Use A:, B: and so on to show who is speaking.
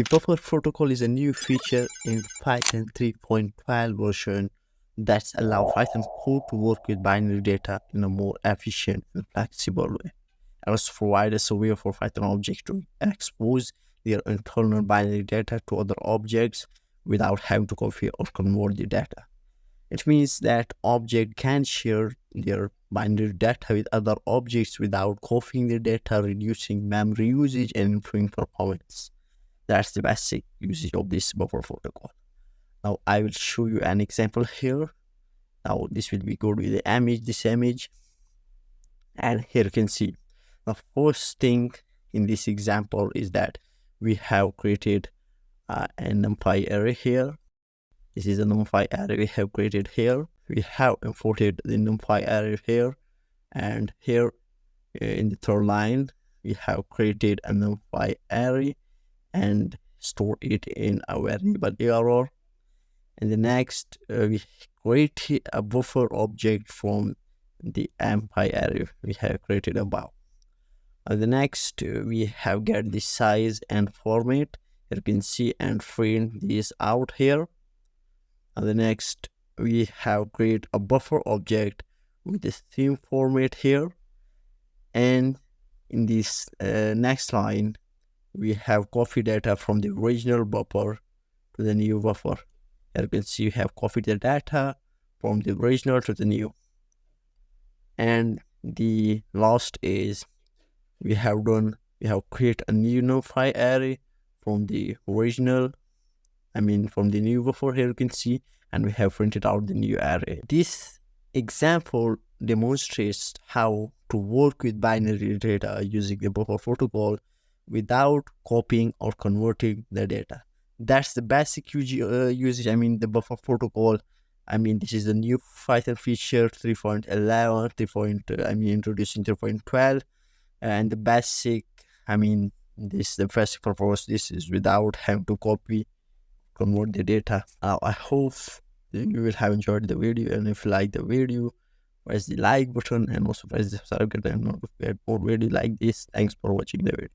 A: The buffer protocol is a new feature in Python 3.12 version that allows Python code to work with binary data in a more efficient and flexible way. It also provides a way for Python objects to expose their internal binary data to other objects without having to copy or convert the data. It means that object can share their binary data with other objects without copying the data, reducing memory usage and improving performance. That's the basic usage of this buffer protocol. Now I will show you an example here. Now this will be good with the image, this image. And here you can see the first thing in this example is that we have created a numpy array here. This is a numpy array we have created here. We have imported the numpy array here, and here in the third line we have created a numpy array and store it in a variable error. And the next we create a buffer object from the numpy array we have created above. The next we have get the size and format. You can see and print this out here. The next we have create a buffer object with the same format here, and in this next line we have copy data from the original buffer to the new buffer. Here you can see we have copied the data from the original to the new. And the last is we have create a new numpy array from the original, from the new buffer. Here you can see, and we have printed out the new array. This example demonstrates how to work with binary data using the buffer protocol without copying or converting the data. That's the basic usage. The buffer protocol. This is the new Python feature 3.11, introducing 3.12, and the basic. This the basic purpose. This is without having to copy, convert the data. I hope you will have enjoyed the video, and if you like the video, press the like button and also press the subscribe button to get more videos like this. Thanks for watching the video.